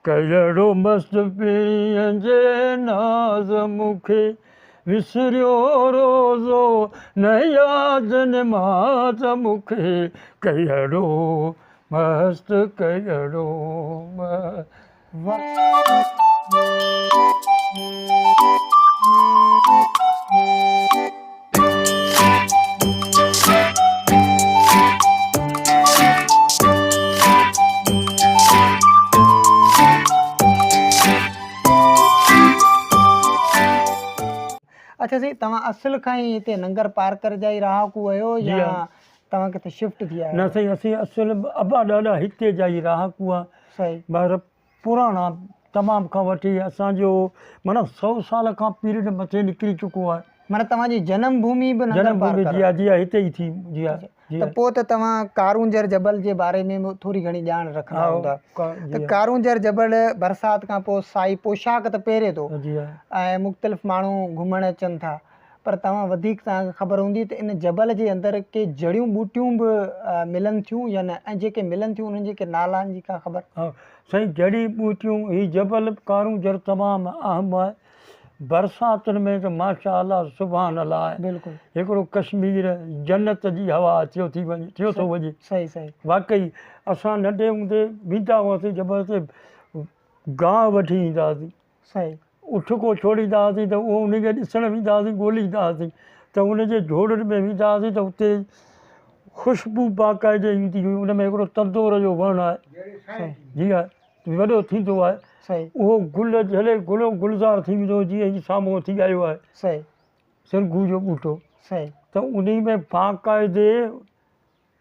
कहिड़ो मस्तु पीअं जे नाज़ मूंखे विसरियो रोज़ो न यादि निमाज़ मूंखे कहिड़ो मस्तु कहिड़ो अच्छा साईं, तव्हां असुल खां ई हिते नंगर पार्कर जा ई रहाकू आहियो या तव्हां किथे शिफ्ट थी आहियो? न साईं, असीं असुल अबा ॾाढा हिते जा ई रहाकू आहे। सही। पर पुराणा तमामु खां वठी असांजो माना 100 साल खां पीरियड मथे निकिरी चुको आहे। माना तव्हांजी जनम भूमि बि नंगर जनमभूमि पार्कर जी आहे, जी आहे, हिते ई थी। जी आहे। त पोइ त तव्हां कारूंजर जबल जे बारे में थोरी घणी ॼाण रखंदा हूंदा। त कारूंजर जबल बरसाति खां पोइ साई पोशाक त पहिरे थो ऐं मुख़्तलिफ़ माण्हू घुमण अचनि था, पर तव्हां वधीक तव्हांखे ख़बर हूंदी त इन जबल जे अंदरि के जड़ियूं ॿूटियूं बि मिलनि थियूं या न, ऐं जेके मिलनि थियूं उन्हनि जे के नालानि जी का ख़बर? हा साईं, जड़ी ॿूटियूं ही जबल कारूंजर तमामु अहम आहे। बरसातुनि में त माशा अल्लाह सुभान अल्लाह आहे। बिल्कुलु हिकिड़ो कश्मीर जन्नत जी हवा थियो थो वञे। सही सही। वाकई असां नंढे हूंदे वेंदा हुआसीं जबल ते, गांइ वठी ईंदा हुआसीं। सही। उठ को छोड़ींदा हुआसीं त उहो उनखे ॾिसणु वेंदा हुआसीं, ॻोल्हींदा हुआसीं त उनजे झोड़नि में वेंदा हुआसीं त उते ख़ुशबू बाक़ाइदे ईंदी हुई। उन में हिकिड़ो तंदूर जो वणु आहे, जी आहे, वॾो थींदो आहे। सही। उहो गुल झले गुलज़ार थी वेंदो, जीअं ही साम्हूं थी आयो आहे। सही। सिरगू जो ॿूटो। सही। त उन में बाक़ाइदे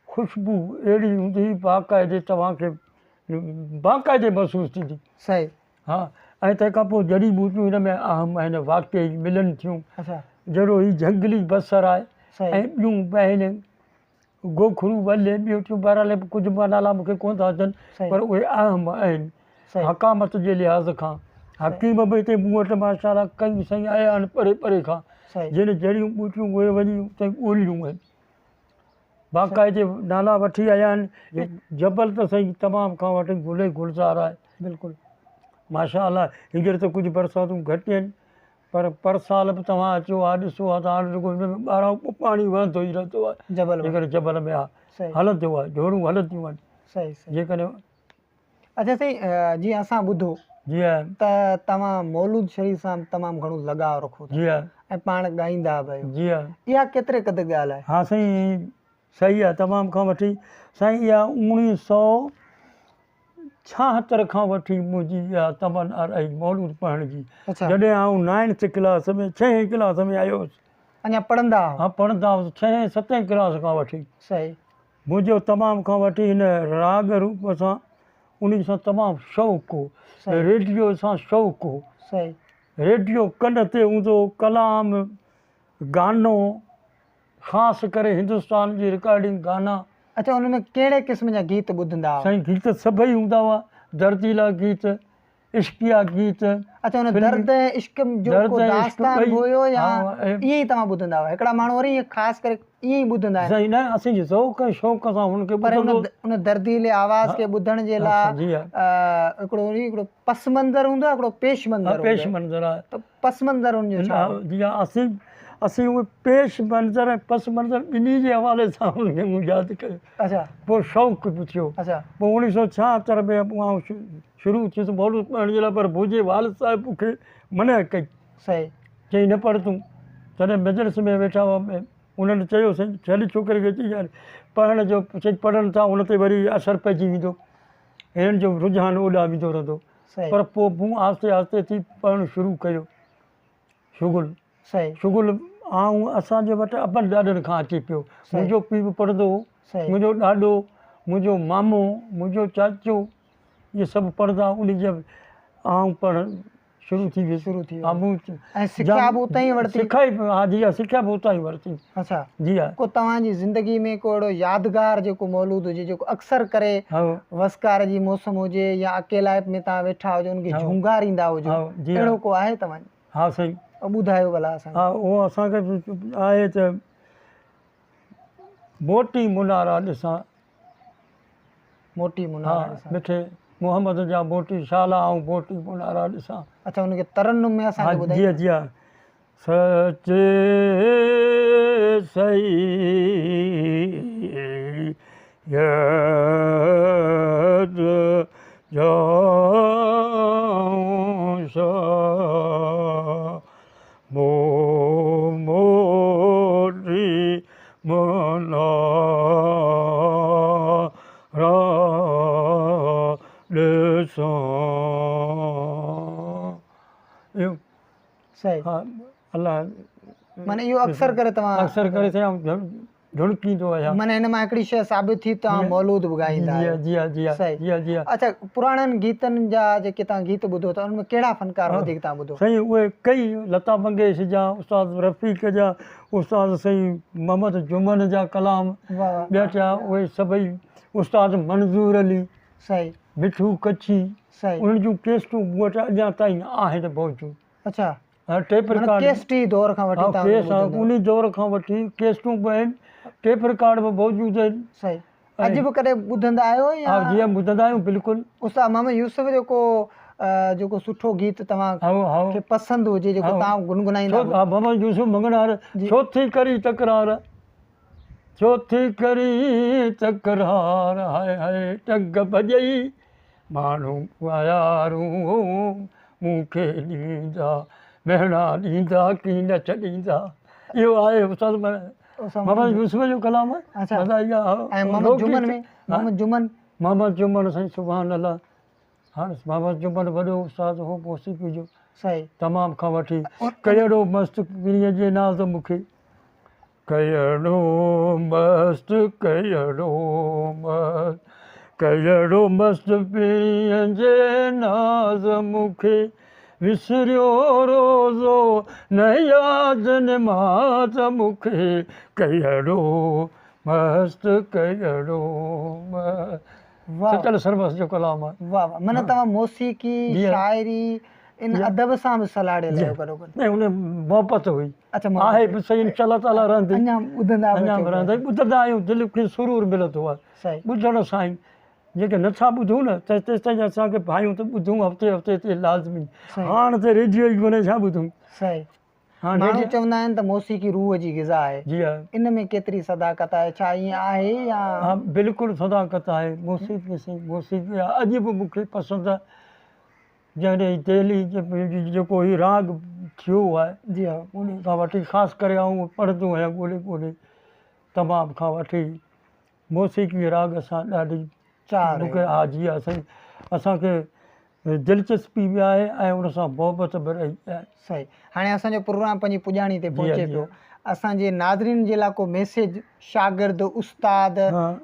ख़ुशबू अहिड़ी हूंदी, बाक़ाइदे तव्हांखे बाक़ाइदे महसूसु थींदी। सही। हा, ऐं तंहिंखां पोइ जड़ी ॿूटियूं हिन में अहम आहिनि, वाकई मिलनि थियूं। अच्छा। जहिड़ो ही झंगली बसर आहे ऐं ॿियूं बि आहिनि, गोखरू वले ॿियूं थियूं, बहरहाल कुझु नाला मूंखे कोन था अचनि, पर उहे अहम आहिनि हकामत जे लिहाज़ खां। हकीम बि हिते मूं वटि माशाअल्लाह कई साईं आया आहिनि परे परे खां, जिन जड़ियूं ॿूटियूं उहे वञी उते ॻोल्हियूं आहिनि, बाक़ाइदे नाला वठी आया आहिनि। जबल त साईं तमामु खां वठी गुल गुलज़ार आहे। बिल्कुलु माशा अल्लाह। हींअर त कुझु बरसातूं घटि आहिनि, पर साल बि तव्हां अचो हा ॾिसो हा त हाणे रुगो हिन में ॿाहिरां पाणी वहंदो ई रहंदो आहे जबल, जेकॾहिं जबल में आहे हलंदो आहे, झोड़ूं हलंदियूं आहिनि। सही सही। जेकॾहिं अच्छा साईं, जीअं असां ॿुधो जी आहे त तव्हां मौलूद शरीफ़ सां तमामु घणो लॻाव रखो था। जी आहे। ऐं पाण ॻाईंदा बि आहियो। जी आहे। इहा केतिरे क़द ॻाल्हि आहे? हा साईं, सही आहे तमामु खां वठी। साईं इहा 1976 खां वठी मुंहिंजी इहा तमन्ना रही मौलूद पढ़ण जी। जॾहिं आउं 9th क्लास में 6हीं क्लास में आयो हुउसि। अञा पढ़ंदा? हा पढ़ंदा हुउसि 6हीं 7हीं क्लास खां वठी। सही। मुंहिंजो तमामु खां वठी हिन राग रूप सां उन सां तमामु शौक़ु हो, रेडियो सां शौक़ु हो। सही। रेडियो कन ते हूंदो, कलाम गानो, ख़ासि करे हिंदुस्तान जी रिकॉर्डिंग गाना। अच्छा, उन में कहिड़े क़िस्म जा गीत ॿुधंदा हुआ? साईं गीत सभई हूंदा हुआ, दर्दीला गीत, इश्किया गीत। अच्छा, उन दर्द इश्क जो को दास्तान हुयो या इहे ई तव्हां ॿुधंदा हुआ? हिकिड़ा माण्हू वरी ख़ासि करे ईअं ई ॿुधंदा आहिनि। साईं न, असांजे ज़ौक़ ऐं शौक़ सां हुनखे ॿुधंदो। उन दर्दीले आवाज़ खे ॿुधण जे लाइ हिकिड़ो पस मंज़र हूंदो आहे, हिकिड़ो पेश मंज़र। पेश मंज़र आहे। त पस मंज़र हुनजो छा? जी आहे, असीं उहे पेश मंज़र ऐं पस मंज़र ॿिन्ही जे हवाले सां हुनखे मूं यादि कयो। अच्छा। पोइ शौक़ु बि थियो। अच्छा। पोइ 1976 में आउं शुरू थियुसि मौलूद पढ़ण जे लाइ, पर मुंहिंजे वालिद साहिब मूंखे मना कई। सही। चई न पढ़ तूं। तॾहिं मजलिस में वेठा हुआ, उन्हनि चयो साईं छॾ छोकिरे खे, चई पढ़ण जो, चई पढ़नि था उन ते वरी असरु पइजी वेंदो, हिननि जो रुझान ओॾां वेंदो रहंदो। पर पोइ मूं आहिस्ते आहिस्ते थी पढ़णु शुरू कयो शुगुल। सही। शुगुल आउं असांजे वटि अबनि ॾाॾनि खां अचे पियो। मुंहिंजो पीउ बि पढ़ंदो हो, मुंहिंजो ॾाॾो, मुंहिंजो मामो, मुंहिंजो चाचो, इहे सभु पढ़ंदा। उन जे आउं पढ़णु शुरू थी वियुसि। ऐं सिखिया बि उतां ई वरिती? हा जी हा, सिखिया बि उतां ई वरिती। अच्छा जी हा। को तव्हांजी ज़िंदगी में को अहिड़ो यादगार जेको मौलूद हुजे, जेको अक्सर करे वसकार जी मौसम हुजे या अकेलाइप में तव्हां वेठा हुजो, उनखे झूंगार ईंदा हुजो, अहिड़ो को आहे तव्हांजो? हा साईं, ॿुधायो भला असांखे। हा, उहो असांखे आहे त मोटी मुनारा ॾिसां, मोटी मुनारा मिठे मोहम्मद जा बोटी शाला ऐं बोटी पुनारा ॾिसां। अच्छा, उनखे तरन्नुम में असांखे जी ॿुधाई। जी हा। सचे सही यद जाऊं शाह मोटी मनारा ॾिसां। इहो सही। हा अलाह माने इहो अक्सर करे तव्हां अक्सर करे झुणकींदो आहियां। माने हिन मां हिकिड़ी शइ साबित थी तव्हां मौलूद बि ॻाईंदा आहियो। जी हा जी हा सही। जी हा जी हा। अच्छा, पुराणनि गीतनि जा जेके तव्हां गीत ॿुधो था उनमें कहिड़ा फनकार वधीक तव्हां ॿुधो? साईं उहे कई लता मंगेश जा, उस्ताद रफ़ीक जा, उस्ताद साईं मोहम्मद जुमन जा कलाम, ॿिया छा उहे सभई, उस्ताद मंज़ूर अली, सही, मिठू कच्छी, सही, उन्हनि जूं केस्टूं मूं वटि अञा ताईं आहिनि मौजूदु। अच्छा, टेप रिकॉर्ड केस्टी दौर खां वठी तव्हां उन दौर खां वठी केस्टूं बि आहिनि, टेप रिकॉर्ड बि मौजूदु आहिनि। सही। अॼु बि कॾहिं ॿुधंदा आहियो या? हा जी ॿुधंदा आहियूं बिल्कुलु। उस्ताद मोहम्मद यूसुफ जेको सुठो गीत तव्हांखे पसंदि हुजे जेको तव्हां गुनगुनाईंदा? हा, मोहम्मद यूसुफ मंगनार, छो थी करी तकरार, छो थी करी तकरार, हाय हाय टग भॼई माण्हू यारूं मूंखे ॾींदा, महिना ॾींदा की न छॾींदा। इहो आहे उस्ताद मोहम्मद यूसुफ जो कलाम। अच्छा, ऐं मोहम्मद जुमन में मोहम्मद जुमन साईं सुभान अल्लाह। हाणे मोहम्मद जुमन वॾो उस्ताद हो मौसीक़ी जो। सही। तमामु खां वठी कहिड़ो मस्तु पीरीअ जे नाज़ मूंखे, कहिड़ो मस्तु कहिड़ो मस्तु कहिड़ो मस्तु पीरीअ जे नाज़ मूंखे, विसरियो रोज़ो न यादि नमाज़ मूंखे, कहिड़ो मस्तु कहिड़ो मस्तु। चल सरबस जो कलाम आहे। वाह वाह। माना तव्हां मौसीक़ी शाइरी इन अदब सां बि सलाड़ियल आहियो बरोबर? न उन मोहबत हुई। अच्छा, आहे बि सही इंशाअल्लाह ताला रहंदी। अञा ॿुधंदा आहियूं, दिलि खे सुरूर मिलंदो आहे। सही। ॿुधण सां ई जेके नथा ॿुधूं न तेसि ताईं असांखे भाइयूं त ॿुधूं हफ़्ते हफ़्ते ते लाज़मी। हाणे त रेडियो ई कोन्हे, छा ॿुधूं? सही। माण्हू चवंदा आहिनि त मौसीक़ी रूह जी ग़िज़ा आहे। जी हा। इन में केतिरी सदाकत आहे, छा ईअं आहे या? हा बिल्कुलु सदाकत आहे। मौसीक़ी मौसीक़ी अॼु बि मूंखे पसंदि आहे। जॾहिं दिल्ली जेको ही राग थियो आहे, जी हा, उन खां वठी ख़ासि करे आऊं पढ़ंदो आहियां ॻोल्हे ॻोल्हे। तमामु खां वठी मौसीक़ी राग सां ॾाढी मूंखे हा जी हा साईं, असांखे दिलचस्पी बि आहे ऐं उन सां मोहबत बि रही आहे। सही। हाणे असांजो प्रोग्राम पंहिंजी पुॼाणी ते पहुचे पियो। असांजे नाज़रीन जे लाइ को मैसेज शागिर्द, उस्ताद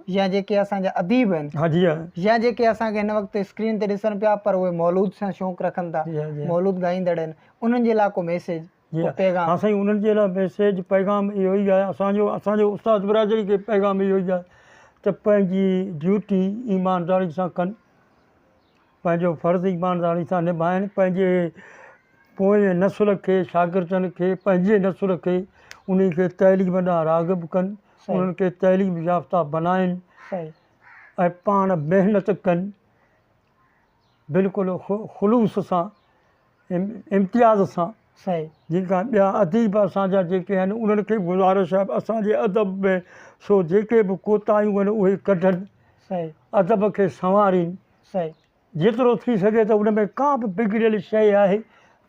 या जेके असांजा अदीब आहिनि, हा जी हा, या जेके असांखे हिन वक़्तु स्क्रीन ते ॾिसनि पिया पर उहे मौलूद सां शौक़ु रखनि था, मौलूद ॻाईंदड़ आहिनि, उन्हनि जे लाइ को मैसेज पैगाम? हा साईं, उन्हनि जे लाइ मैसेज पैगाम इहो ई आहे। असांजो उस्ताद बिरादरी खे पैगाम इहो ई आहे त पंहिंजी ड्यूटी ईमानदारी सां कनि, पंहिंजो फ़र्ज़ु ईमानदारी सां निभाइनि, पंहिंजे पोइ नसुल खे, शागिर्दनि खे, पंहिंजे नसुल खे उन खे तइलीम ॾांहुं राग़िब कनि, उन्हनि खे तइलीम याफ़्ता बनाइनि ऐं पाण महिनत कनि, बिल्कुलु ख़ुलूस सां, इम्तियाज़ सां। सही। जेका ॿिया अदीब असांजा जेके आहिनि उन्हनि खे गुज़ारिश आहे असांजे अदब में सो जेके बि कोताहियूं आहिनि उहे कढनि। सही। अदब खे संवारीनि। सही। जेतिरो थी सघे त उन में का बि बिगड़ियल शइ आहे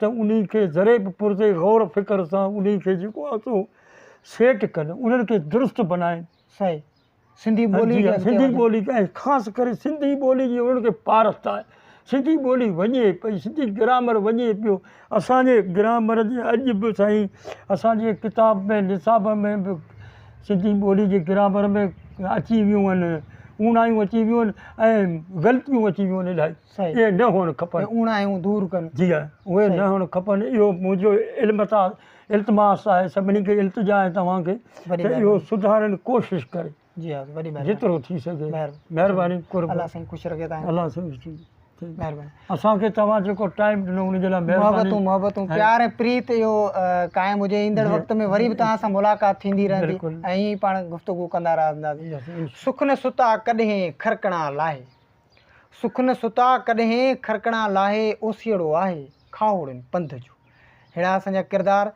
त उन खे ज़रे बि पुरते गौर फ़िक्र सां उन खे जेको आहे सो सेट कनि, उन्हनि खे दुरुस्त बनाइनि। सही। सिंधी ॿोली ऐं ख़ासि करे सिंधी ॿोली जी उन्हनि खे पारत आहे। सिंधी ॿोली वञे पई, सिंधी ग्रामर वञे पियो। असांजे ग्रामर जे अॼु बि साईं असांजे किताब में निसाब में बि सिंधी ॿोली जे ग्रामर में अची वियूं आहिनि, ऊणायूं अची वियूं आहिनि ऐं ग़लतियूं अची वियूं आहिनि इलाही। इहे न हुअणु खपनि, ऊणायूं दूरि कनि। जी हा, उहे न हुअणु खपनि। इहो मुंहिंजो इल्तिमास आहे, सभिनी खे इल्तिजा आहे तव्हांखे त इहो सुधारण जी कोशिशि करे। जी हा, वॾी जेतिरो थी सघे। महिरबानी। अलाह साईं ख़ुशि रखे तव्हां। अलाह साईं महिरबानी। असांखे तव्हां जेको टाइम ॾिनो उनजे लाइ महिरबानी। मोहबतूं प्यार ऐं प्रीत इहो क़ाइमु हुजे। ईंदड़ वक़्त में वरी बि तव्हां सां मुलाक़ात थींदी रहंदी ऐं ईअं पाण गुफ़्तगू कंदा रहंदासीं। सुख न सुता कॾहिं खरकणा लाहे, सुख न सुता कॾहिं खरकणा लाहे ओसीड़ो आहे खाओड़नि पंध जो। अहिड़ा असांजा किरदार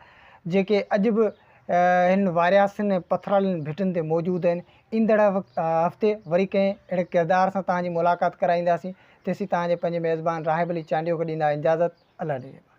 जेके अॼु बि हिन वारियासियुनि पथरालनि भिटियुनि ते मौजूदु आहिनि। ईंदड़ हफ़्ते वरी कंहिं अहिड़े किरदार सां तव्हांजी मुलाक़ात कराईंदासीं। तेसीं तव्हांजे पंहिंजे मेज़बान राहिब अली चांडियो खे ॾींदा इजाज़त। अल्लाह ॾे।